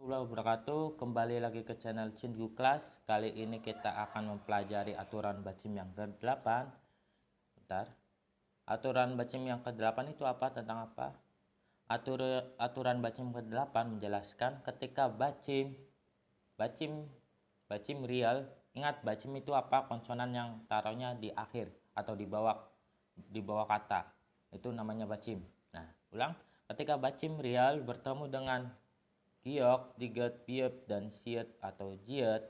Warahmatullahi wabarakatuh. Kembali lagi ke channel Cinggu Class. Kali ini kita akan mempelajari aturan bacim yang ke-8. Bentar. Aturan bacim yang ke-8 itu apa? Tentang apa? Aturan bacim ke-8 menjelaskan ketika bacim real. Ingat, bacim itu apa? Konsonan yang taruhnya di akhir atau di bawah kata. Itu namanya bacim. Nah, ulang. Ketika bacim real bertemu dengan giok, diget, biep, dan siet atau jiet,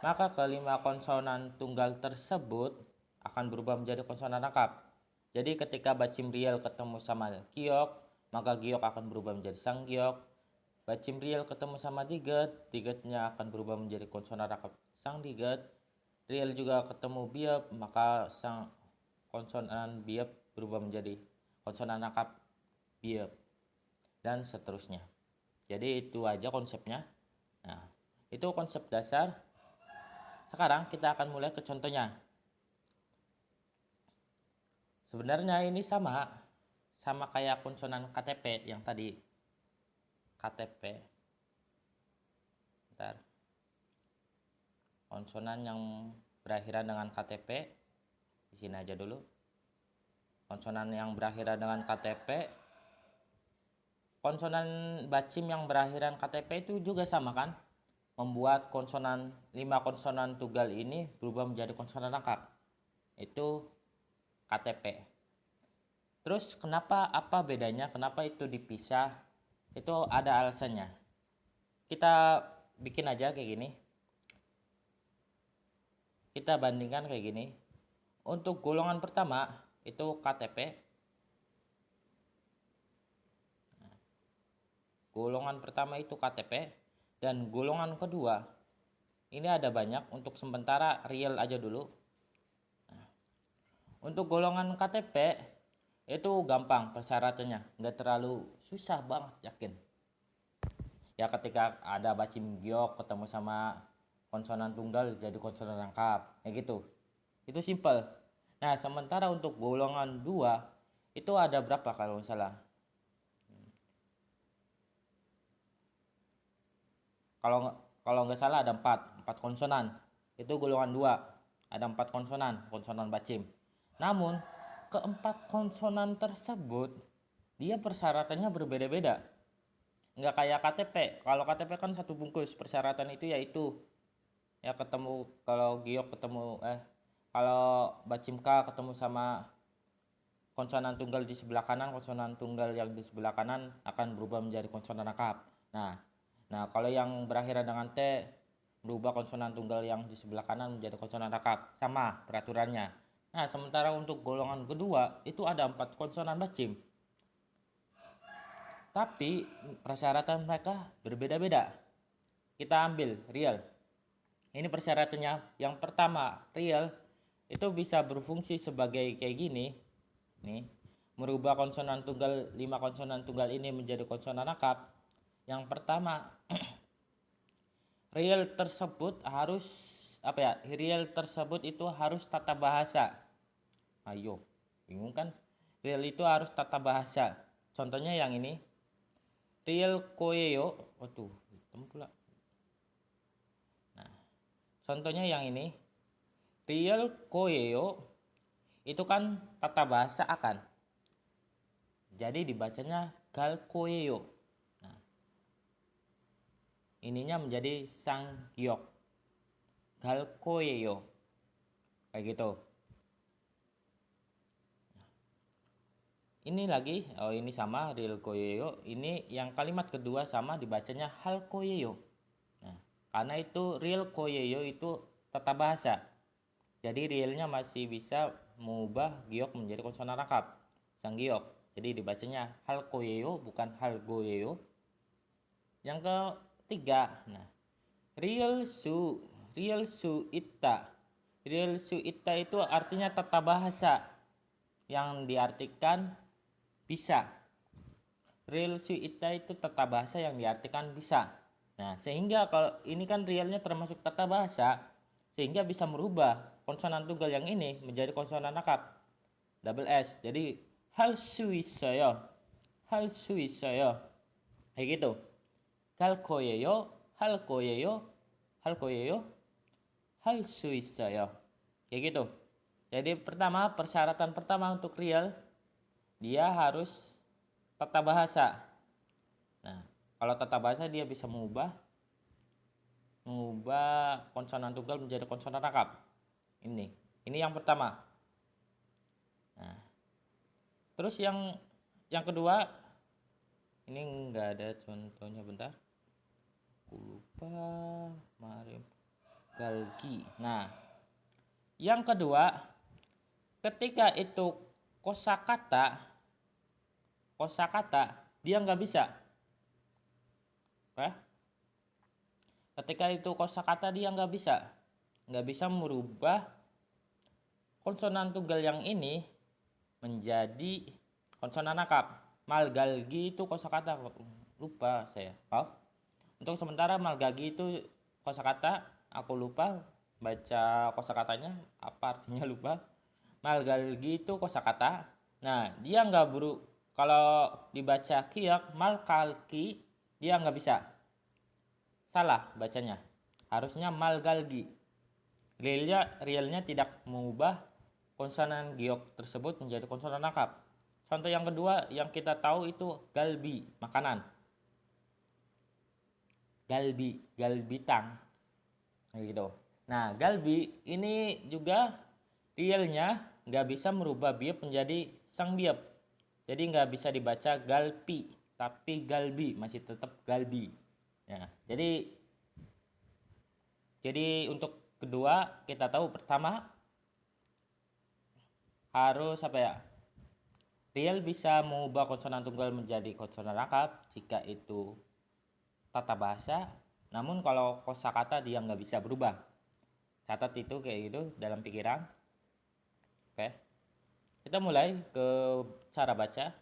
maka kelima konsonan tunggal tersebut akan berubah menjadi konsonan rangkap. Jadi ketika bacim real ketemu sama giok, maka giok akan berubah menjadi sang giok. Bacim real ketemu sama diget, digetnya akan berubah menjadi konsonan rangkap sang diget. Real juga ketemu biep, maka sang konsonan biep berubah menjadi konsonan rangkap biep, dan seterusnya. Jadi itu aja konsepnya. Nah, itu konsep dasar. Sekarang kita akan mulai ke contohnya. Sebenarnya ini sama kayak konsonan KTP yang tadi. KTP. Bentar. Konsonan yang berakhiran dengan KTP di sini aja dulu. Konsonan yang berakhiran dengan KTP, konsonan bacim yang berakhiran KTP itu juga sama kan? Membuat 5 konsonan tunggal ini berubah menjadi konsonan rangkap. Itu KTP. Terus apa bedanya? Kenapa itu dipisah? Itu ada alasannya. Kita bikin aja kayak gini. Kita bandingkan kayak gini. Untuk golongan pertama itu KTP. Golongan pertama itu KTP, dan golongan kedua ini ada banyak. Untuk sementara real aja dulu. Untuk golongan KTP itu gampang persyaratannya, nggak terlalu susah banget, yakin. Ya ketika ada bacim giok ketemu sama konsonan tunggal jadi konsonan rangkap, kayak gitu. Itu simple. Nah, sementara untuk golongan 2 itu ada berapa kalau misalnya? Kalau nggak salah ada 4 konsonan. Itu golongan 2. Ada 4 konsonan bacim. Namun keempat konsonan tersebut dia persyaratannya berbeda-beda. Nggak kayak KTP. Kalau KTP kan satu bungkus. Persyaratan itu yaitu ya ketemu, kalau giok ketemu kalau bacim K ketemu sama konsonan tunggal di sebelah kanan, konsonan tunggal yang di sebelah kanan akan berubah menjadi konsonan rangkap. Nah, kalau yang berakhiran dengan T berubah konsonan tunggal yang di sebelah kanan menjadi konsonan rangkap. Sama peraturannya. Nah, sementara untuk golongan kedua itu ada 4 konsonan bacim. Tapi persyaratan mereka berbeda-beda. Kita ambil real. Ini persyaratannya. Yang pertama, real itu bisa berfungsi sebagai kayak gini. Nih, merubah konsonan tunggal 5 konsonan tunggal ini menjadi konsonan rangkap. Yang pertama, real tersebut harus Real tersebut itu harus tata bahasa. Ayo, bingung kan? Real itu harus tata bahasa. Contohnya yang ini. Real koyo. Waduh, hitam pula. Nah, contohnya yang ini. Real koyo itu kan tata bahasa akan. Jadi dibacanya gal koyo. Nah, ininya menjadi sang giok. Gal koyo. Kayak gitu. Ini lagi, ini sama real koyo. Ini yang kalimat kedua sama dibacanya hal koyo. Nah, karena itu real koyo itu tata bahasa. Jadi realnya masih bisa mengubah giok menjadi konsonan rangkap. Sang giok. Jadi dibacanya hal koyo bukan hal goyo. Yang ketiga, nah, real su ita. Real su ita itu artinya tata bahasa yang diartikan bisa. Real su ita itu tata bahasa yang diartikan bisa. Nah, sehingga kalau ini kan realnya termasuk tata bahasa, sehingga bisa merubah konsonan tunggal yang ini menjadi konsonan rangkap. Double S. Jadi hal su 있어요. Kayak gitu. 갈 거예요, 할 거예요, 할 거예요, 할 수 있어요. Kayak gitu. Jadi pertama, persyaratan pertama untuk real, dia harus tata bahasa. Nah, kalau tata bahasa dia bisa mengubah konsonan tunggal menjadi konsonan rangkap. Ini yang pertama. Nah, terus yang kedua, ini nggak ada contohnya, bentar. Aku lupa. Marim galgi. Nah, yang kedua, ketika itu kosakata dia nggak bisa. Oke? Ketika itu kosakata dia nggak bisa merubah konsonan tunggal yang ini menjadi konsonan rangkap. Malgalgi itu kosakata, lupa saya. Maaf. Untuk sementara malgalgi itu kosakata, aku lupa baca kosakatanya apa artinya, lupa. Malgalgi itu kosakata. Nah, dia nggak kalau dibaca kiak malkalki dia nggak bisa. Salah bacanya. Harusnya malgalgi. Realnya tidak mengubah konsonan giok tersebut menjadi konsonan rangkap. Contoh yang kedua yang kita tahu itu galbi, makanan. Galbi tang. Gitu. Nah, galbi ini juga realnya nggak bisa merubah biop menjadi sang biop. Jadi nggak bisa dibaca galpi, tapi galbi, masih tetap galbi. Ya, jadi untuk kedua kita tahu pertama harus apa ya? Real bisa mengubah konsonan tunggal menjadi konsonan rangkap jika itu tata bahasa. Namun kalau kosakata dia nggak bisa berubah. Catat itu kayak gitu dalam pikiran. Oke. Kita mulai ke cara baca.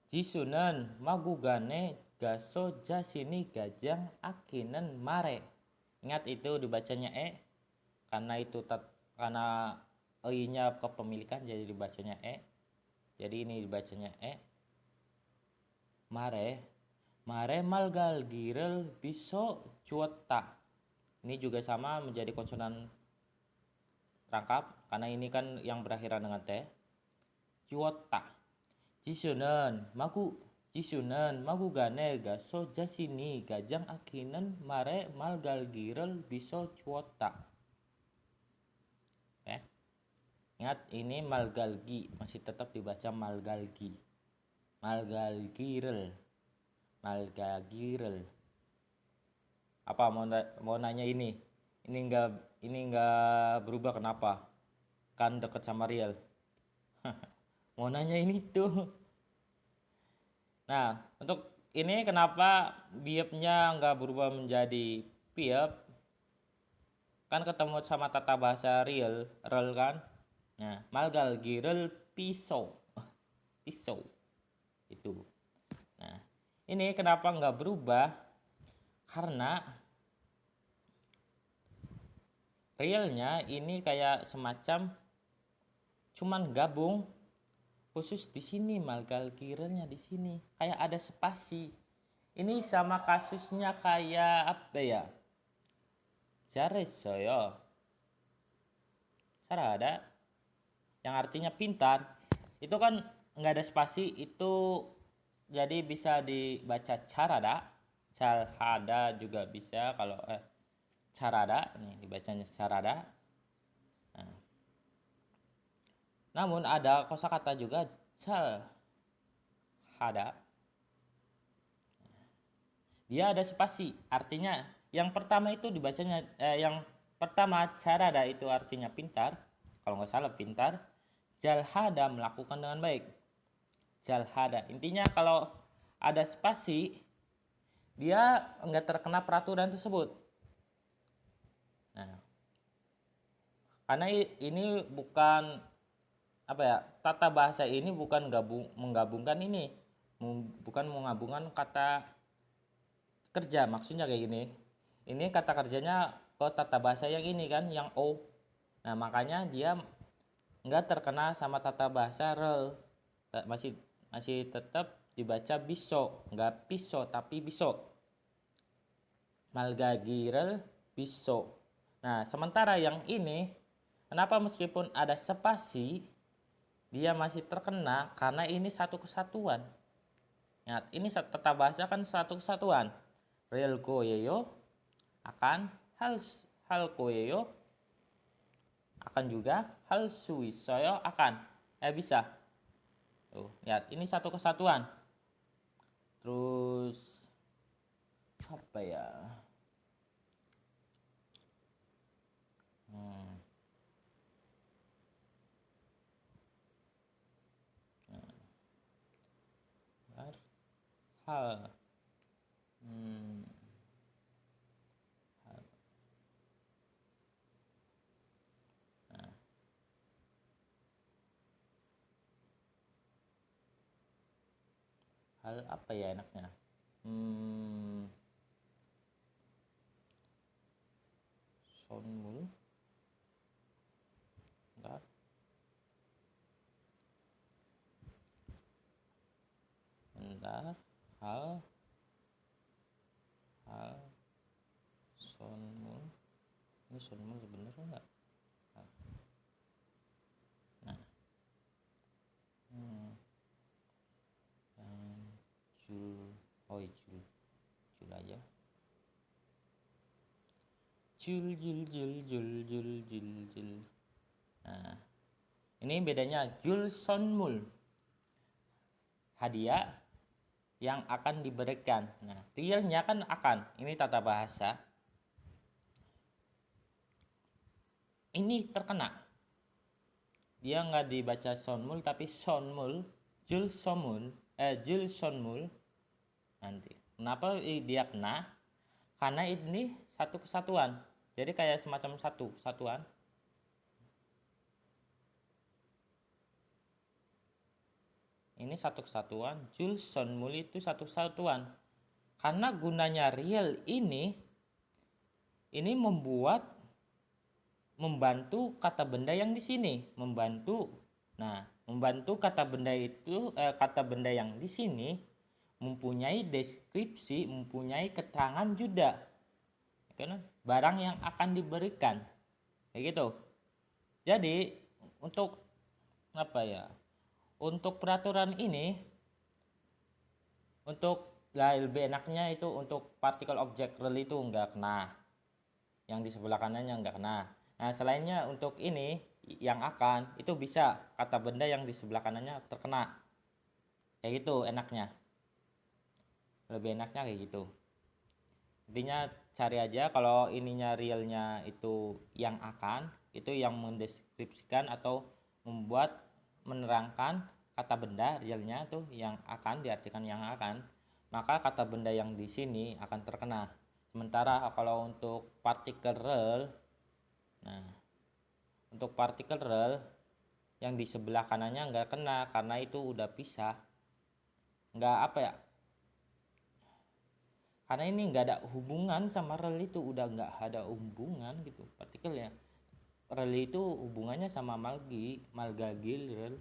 Jisunan magugane gaso jasini gajang akinan mare. Ingat itu dibacanya karena e-nya kepemilikan jadi dibacanya jadi ini dibacanya mare malgal girel biso cuota. Ini juga sama menjadi konsonan rangkap karena ini kan yang berakhiran dengan t. Cuota. Jisunan magugane gaso jasini gajang akinan mare malgal girel biso cuota. Ingat ini malgalgi, masih tetap dibaca malgalgi. Malgalgirel. Apa mau nanya ini? Ini enggak berubah kenapa? Kan dekat sama real. Mau nanya ini tuh. Nah, untuk ini kenapa biopnya enggak berubah menjadi biop? Kan ketemu sama tata bahasa real kan? Nah, malgalgirel pisau itu. Nah, ini kenapa nggak berubah? Karena realnya ini kayak semacam cuman gabung khusus di sini, malgalgirelnya di sini kayak ada spasi. Ini sama kasusnya kayak apa ya? Jaresoyo. Sarada yang artinya pintar itu kan nggak ada spasi, itu jadi bisa dibaca carada, calhada juga bisa kalau carada, nih dibacanya carada. Nah, namun ada kosakata juga calhada, dia ada spasi, artinya yang pertama itu dibacanya yang pertama carada itu artinya pintar, kalau nggak salah pintar. Jalhada melakukan dengan baik. Jalhada intinya kalau ada spasi dia nggak terkena peraturan tersebut. Nah, karena ini bukan apa ya, tata bahasa ini bukan menggabungkan ini, bukan menggabungkan kata kerja, maksudnya kayak gini. Ini kata kerjanya ke tata bahasa yang ini kan, yang O. Nah, makanya dia nggak terkena sama tata bahasa rel, masih tetap dibaca biso, nggak piso tapi biso. Malgagirel biso. Nah, sementara yang ini, kenapa meskipun ada spasi, dia masih terkena karena ini satu kesatuan. Ingat, ini tata bahasa kan satu kesatuan. Real koyeyo akan hal koyeyo akan juga hal suisoyo akan. Bisa. Tuh, lihat, ini satu kesatuan. Terus apa ya? Hal. Hal apa ya enaknya? Sonmul. Bentar. Hal sonmul. Ini sonmul sebenarnya enggak? Nah. Jul aja. Jul. Nah, ini bedanya jul sonmul. Hadiah yang akan diberikan. Nah, realnya kan akan. Ini tata bahasa. Ini terkena. Dia nggak dibaca sonmul tapi sonmul, jul sonmul. Nanti. Kenapa dia kena? Karena ini satu kesatuan. Jadi kayak semacam satuan. Ini satu kesatuan, jul sonmul itu satu kesatuan. Karena gunanya real ini membantu kata benda yang di sini, membantu. Nah, membantu kata benda itu kata benda yang di sini mempunyai deskripsi, mempunyai keterangan juga. Karena barang yang akan diberikan. Kayak gitu. Jadi, untuk apa ya? Untuk peraturan ini lebih enaknya itu untuk partikel objek real itu enggak kena. Yang di sebelah kanannya enggak kena. Nah, selainnya untuk ini yang akan itu bisa kata benda yang di sebelah kanannya terkena. Kayak gitu enaknya. Lebih enaknya kayak gitu. Intinya cari aja kalau ininya realnya itu yang akan, itu yang mendeskripsikan atau menerangkan kata benda realnya tuh yang akan diartikan yang akan, maka kata benda yang di sini akan terkena. Sementara kalau untuk partikel real, nah untuk partikel real yang di sebelah kanannya nggak kena karena itu udah pisah, nggak apa ya, karena ini nggak ada hubungan sama real itu, udah nggak ada hubungan gitu partikelnya. Real itu hubungannya sama malgagirel.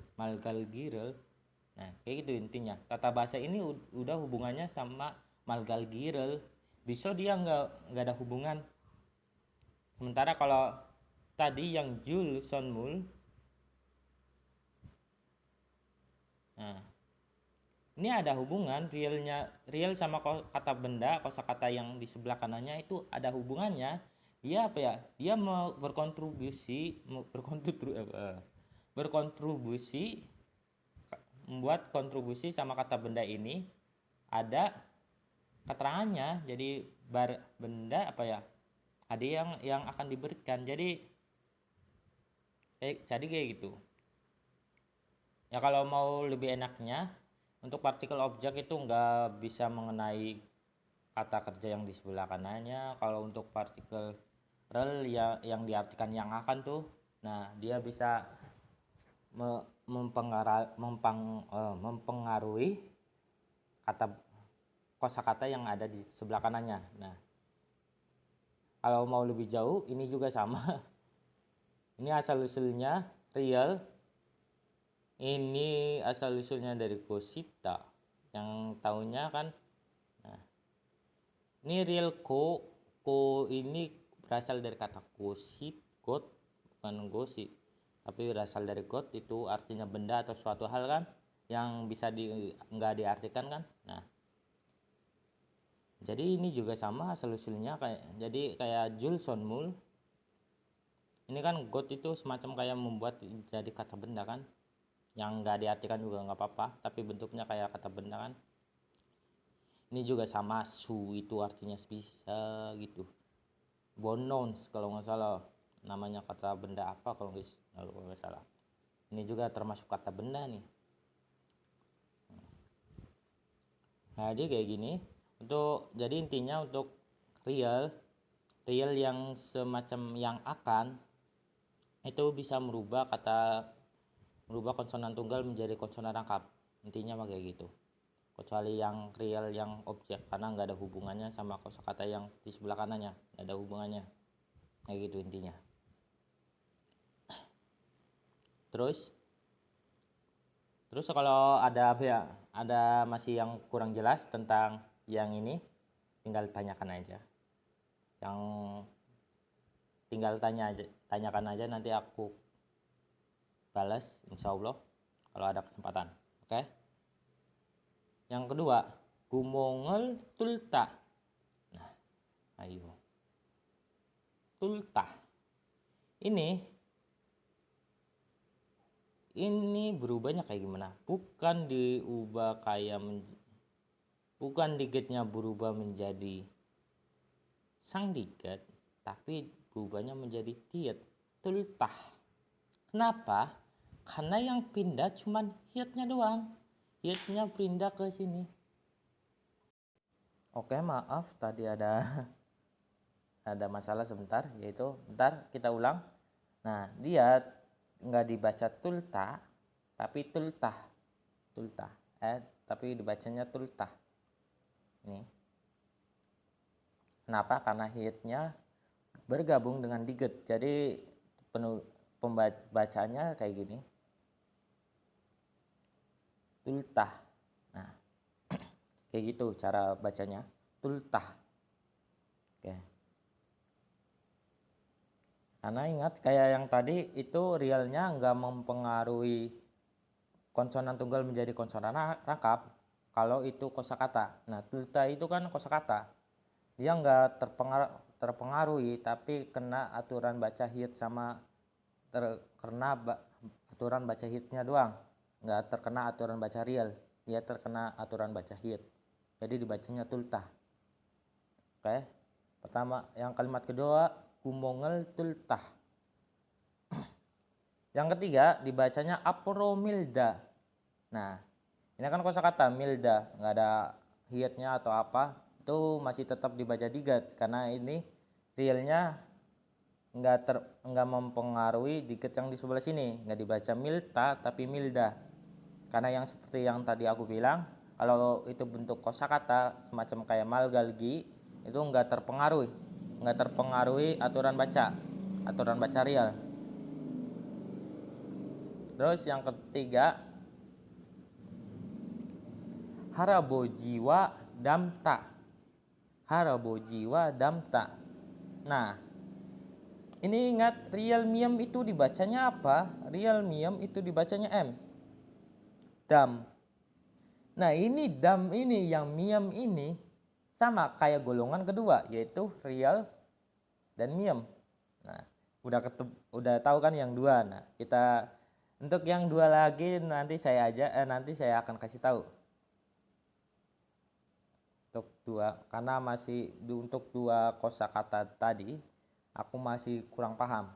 Nah kayak gitu intinya. Tata bahasa ini udah hubungannya sama malgagirel. Bisa dia nggak ada hubungan. Sementara kalau tadi yang jul sonmul, nah ini ada hubungan real sama kata benda, kosakata yang di sebelah kanannya itu ada hubungannya. Dia apa ya? Dia mau berkontribusi membuat kontribusi sama kata benda ini ada keterangannya. Jadi benda apa ya? Ada yang akan diberikan. Jadi kayak gitu. Ya kalau mau lebih enaknya untuk partikel objek itu nggak bisa mengenai kata kerja yang di sebelah kanannya. Kalau untuk partikel real yang diartikan yang akan tuh, nah dia bisa mempengaruhi kosakata yang ada di sebelah kanannya. Nah, kalau mau lebih jauh ini juga sama. Ini asal usulnya real. Ini asal usulnya dari Cosita. yang tahunya kan. Nah, ini real ko ini berasal dari kata gosit, god, bukan gosip, tapi berasal dari god, itu artinya benda atau suatu hal kan, yang bisa nggak diartikan kan. Nah, jadi ini juga sama asal usulnya kayak Jules Sonmul. Ini kan god itu semacam kayak membuat jadi kata benda kan, yang nggak diartikan juga nggak apa-apa, tapi bentuknya kayak kata benda kan. Ini juga sama, su itu artinya bisa gitu. Bonons kalau nggak salah namanya, kata benda apa kalau nggak salah. Ini juga termasuk kata benda nih. Nah, jadi kayak gini. Jadi intinya untuk real yang semacam yang akan itu bisa merubah konsonan tunggal menjadi konsonan rangkap. Intinya mah kayak gitu. Kecuali yang real yang objek, karena nggak ada hubungannya sama kosakata yang di sebelah kanannya, nggak ada hubungannya. Kayak gitu intinya. Terus kalau ada masih yang kurang jelas tentang yang ini, tinggal tanyakan aja. Tanyakan aja, nanti aku balas insya Allah kalau ada kesempatan. Oke? Yang kedua, gumongel tulta. Nah, ayo. Tulta. Ini berubahnya kayak gimana? Bukan digetnya berubah menjadi sang diget, tapi berubahnya menjadi tiet, tultah. Kenapa? Karena yang pindah cuman hiatnya doang. Hiatnya pindah ke sini. Oke, maaf tadi ada masalah sebentar, yaitu bentar kita ulang. Nah, dia nggak dibaca tulta tapi tultah, tapi dibacanya tultah. Ini kenapa? Karena hitnya bergabung dengan diget, jadi pembacanya kayak gini, tultah. Nah, kayak gitu cara bacanya, tultah. Oke. Karena ingat kayak yang tadi itu realnya nggak mempengaruhi konsonan tunggal menjadi konsonan rangkap kalau itu kosakata. Nah, tulta itu kan kosakata, dia nggak terpengaruhi, tapi kena aturan baca hit sama terkena aturan baca hitnya doang, nggak terkena aturan baca real, dia terkena aturan baca hit, jadi dibacanya tulta. Oke, pertama. Yang kalimat kedua, gumongel tultah. Yang ketiga dibacanya apromilda. Nah, ini kan kosakata milda, nggak ada hiatnya atau apa, itu masih tetap dibaca diget karena ini realnya nggak mempengaruhi diget yang di sebelah sini, nggak dibaca milta tapi milda. Karena yang seperti yang tadi aku bilang, kalau itu bentuk kosakata semacam kayak malgalgi, itu nggak terpengaruhi aturan baca real. Terus yang ketiga, harabojiwa damta. Nah, ini ingat real miem itu dibacanya apa? Real miem itu dibacanya m, dam. Nah, ini dam ini yang miem ini sama kayak golongan kedua, yaitu real dan miem. Nah, udah tahu kan yang dua. Nah, kita untuk yang dua lagi nanti saya akan kasih tahu. Untuk dua, karena masih untuk dua kosakata tadi aku masih kurang paham.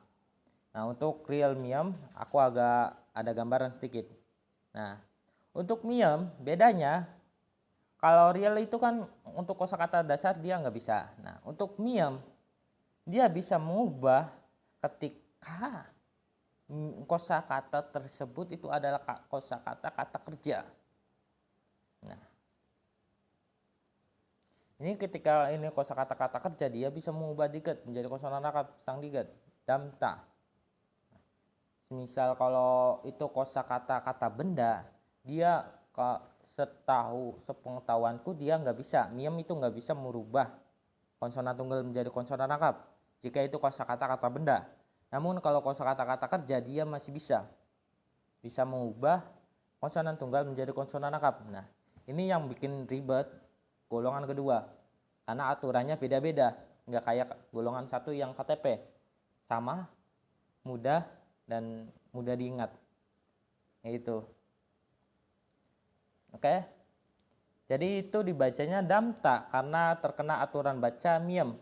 Nah, untuk real miem aku agak ada gambaran sedikit. Nah, untuk miem bedanya, kalau real itu kan untuk kosakata dasar dia nggak bisa. Nah, untuk miem dia bisa mengubah ketika kosakata tersebut itu adalah kosakata kata kerja. Nah, ini ketika ini kosakata kata kerja, dia bisa mengubah diget menjadi konsonan rangkap sang diget, damta. Misal kalau itu kosakata kata benda, dia sepengetahuanku dia nggak bisa, miem itu nggak bisa merubah konsonan tunggal menjadi konsonan rangkap jika itu kosakata kata benda. Namun kalau kosakata kata kerja dia masih bisa mengubah konsonan tunggal menjadi konsonan rangkap. Nah, ini yang bikin ribet golongan kedua karena aturannya beda-beda, nggak kayak golongan satu yang KTP sama, mudah dan mudah diingat. Itu. Oke. Jadi itu dibacanya damta karena terkena aturan baca miem.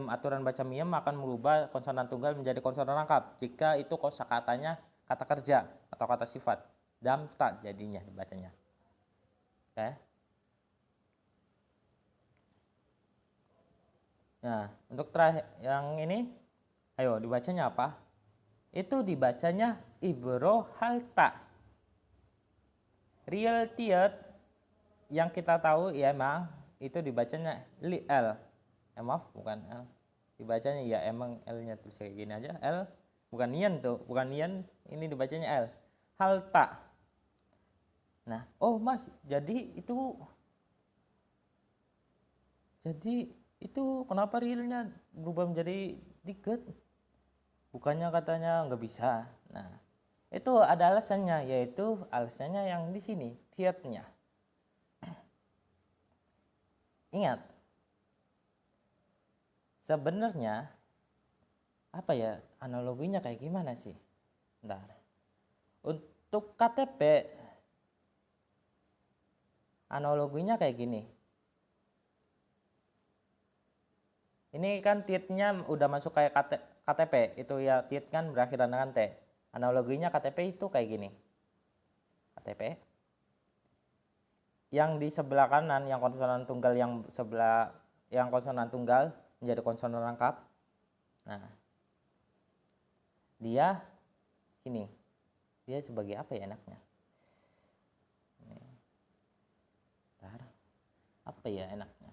Aturan baca miem akan merubah konsonan tunggal menjadi konsonan rangkap jika itu kosakatanya kata kerja atau kata sifat. Damta jadinya dibacanya. Oke. Nah, untuk terakhir yang ini, ayo dibacanya apa? Itu dibacanya ibro halta. Real tiet yang kita tahu ya emang itu dibacanya L. Maaf bukan L. Dibacanya ya emang L-nya tulis kayak gini aja. L bukan nian tuh, bukan nian, ini dibacanya L. Halta. Nah, oh Mas, jadi itu kenapa realnya berubah menjadi dikit? Bukannya katanya nggak bisa. Nah, itu ada alasannya, yaitu alasannya yang di sini, tietnya. Ingat, sebenarnya apa ya analoginya kayak gimana sih? Bentar. Untuk KTP analoginya kayak gini. Ini kan tietnya udah masuk kayak KTP, itu ya tiet kan berakhiran dengan T. Analoginya KTP itu kayak gini. KTP yang di sebelah kanan yang konsonan tunggal, yang konsonan tunggal menjadi konsonan rangkap. Nah, dia ini dia sebagai apa ya enaknya? Bentar. Apa ya enaknya?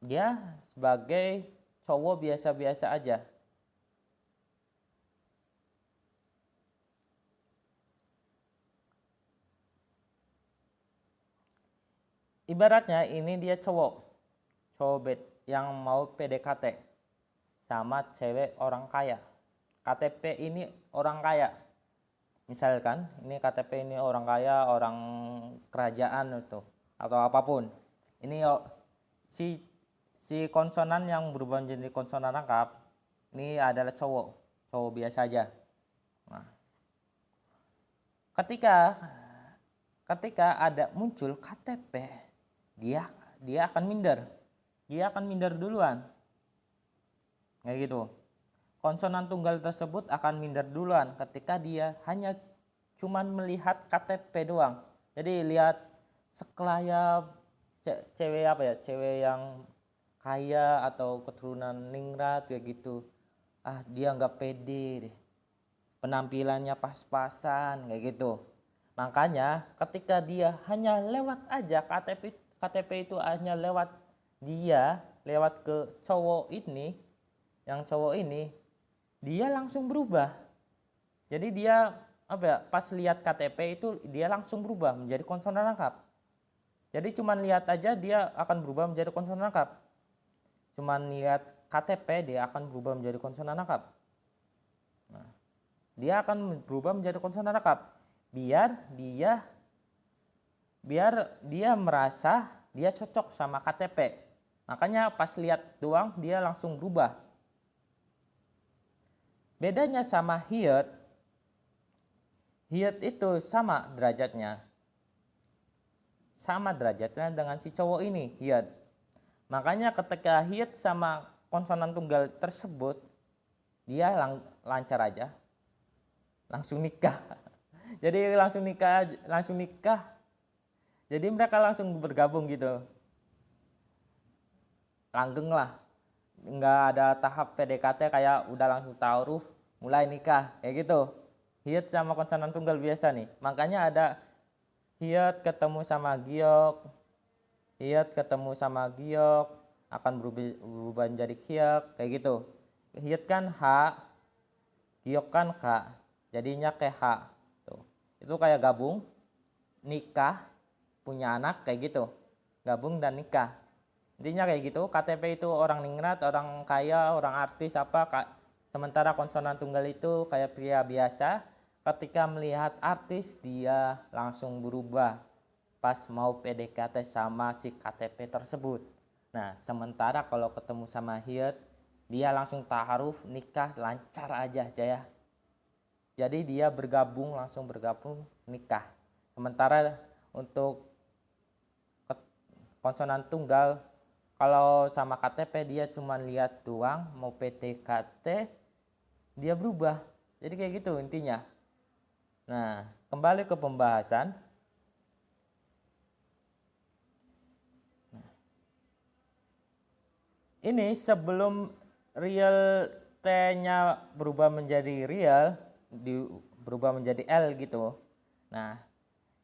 Dia sebagai cowok biasa-biasa aja. Ibaratnya ini dia cowok yang mau PDKT sama cewek orang kaya. KTP ini orang kaya. Misalkan ini KTP ini orang kaya, orang kerajaan itu atau apapun. Ini si konsonan yang berubah menjadi konsonan rangkap ini adalah cowok biasa aja. Nah, ketika ada muncul KTP, dia akan minder duluan, kayak gitu. Konsonan tunggal tersebut akan minder duluan ketika dia hanya cuman melihat KTP doang. Jadi lihat sekelayap cewek yang kaya atau keturunan ningrat kayak gitu, dia nggak pede deh, penampilannya pas-pasan kayak gitu. Makanya ketika dia hanya lewat aja KTP itu hanya lewat ke cowok ini, dia langsung berubah. Jadi dia pas lihat KTP itu dia langsung berubah menjadi konsonan rangkap. Jadi cuman lihat aja dia akan berubah menjadi konsonan rangkap. Cuman lihat KTP dia akan berubah menjadi konsonan rangkap. Nah, dia akan berubah menjadi konsonan rangkap biar dia merasa dia cocok sama KTP. Makanya pas lihat doang dia langsung berubah. Bedanya sama hiet itu sama derajatnya dengan si cowok ini, hiet. Makanya ketika hiet sama konsonan tunggal tersebut, dia lancar aja, langsung nikah. Jadi langsung nikah. Jadi mereka langsung bergabung gitu. Langgeng lah. Nggak ada tahap PDKT kayak udah langsung ta'aruf, mulai nikah kayak gitu. Hiet sama konsonan tunggal biasa nih. Makanya ada hiet ketemu sama giok akan berubah menjadi hiek kayak gitu. Hiet kan H, giok kan ka, jadinya kayak h. Tuh. Itu kayak gabung, nikah, punya anak kayak gitu. Gabung dan nikah. Intinya kayak gitu. KTP itu orang ningrat, orang kaya, orang artis apa. Sementara konsonan tunggal itu kayak pria biasa. Ketika melihat artis dia langsung berubah pas mau PDKT sama si KTP tersebut. Nah, sementara kalau ketemu sama Hiet, dia langsung taaruf, nikah lancar aja ya. Jadi dia langsung bergabung nikah. Sementara untuk konsonan tunggal, kalau sama KTP dia cuma lihat doang, mau PDKT dia berubah. Jadi kayak gitu intinya. Nah, kembali ke pembahasan. Ini sebelum real T-nya berubah menjadi real, berubah menjadi L gitu. Nah,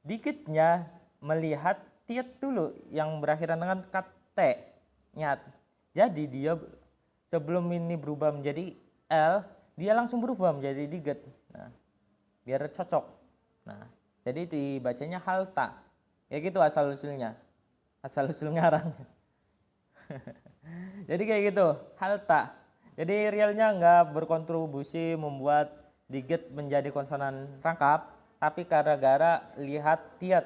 dikitnya melihat tiat dulu yang berakhiran dengan T nyat. Jadi dia sebelum ini berubah menjadi L, dia langsung berubah menjadi diget. Nah, biar cocok. Nah, jadi dibacanya halta. Ya gitu asal usulnya. Asal usul ngarang. Jadi kayak gitu, halta. Jadi realnya nggak berkontribusi membuat digit menjadi konsonan rangkap, tapi gara-gara lihat tiat,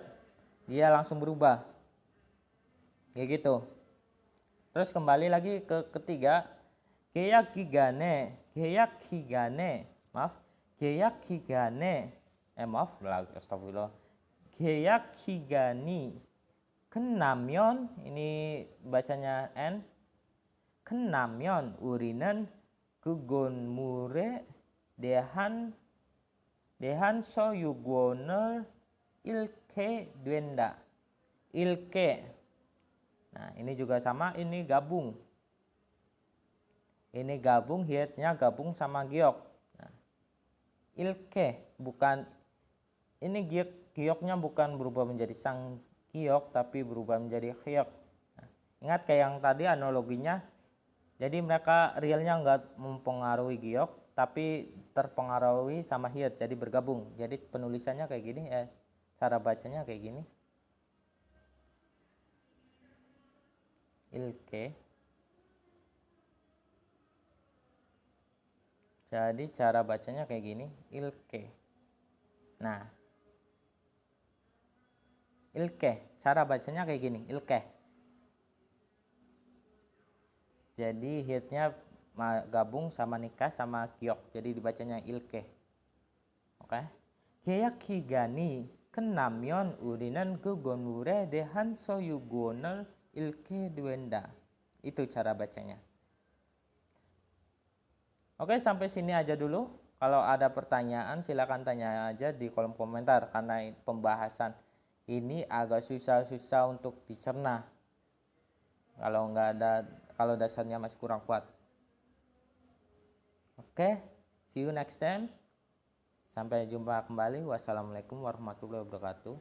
dia langsung berubah. Kayak gitu. Terus kembali lagi ke ketiga, geyak higane, astagfirullah. Geyak higani, kenamyon, ini bacanya N, kenamyon urinen gugon mure dehan soyugoner ilke duenda ilke. Nah ini juga sama, ini gabung, hietnya gabung sama giok. Nah, ilke bukan, ini gioknya bukan berubah menjadi sang giok tapi berubah menjadi hiok. Nah, ingat kayak yang tadi analoginya, jadi mereka realnya nggak mempengaruhi giok tapi terpengaruhi sama hiet, jadi bergabung. Jadi penulisannya kayak gini ya, cara bacanya kayak gini, ilke. Jadi cara bacanya kayak gini, ilke. Nah, ilke, cara bacanya kayak gini, ilke. Jadi hitnya gabung sama nikah sama giok, jadi dibacanya ilke. Oke. Geyak higani kenamyon urinan gugonure dehan soyugonel ilke duenda. Itu cara bacanya. Oke, sampai sini aja dulu. Kalau ada pertanyaan silakan tanya aja di kolom komentar, karena pembahasan ini agak susah untuk dicerna. Kalau dasarnya masih kurang kuat. Oke, see you next time. Sampai jumpa kembali. Wassalamualaikum warahmatullahi wabarakatuh.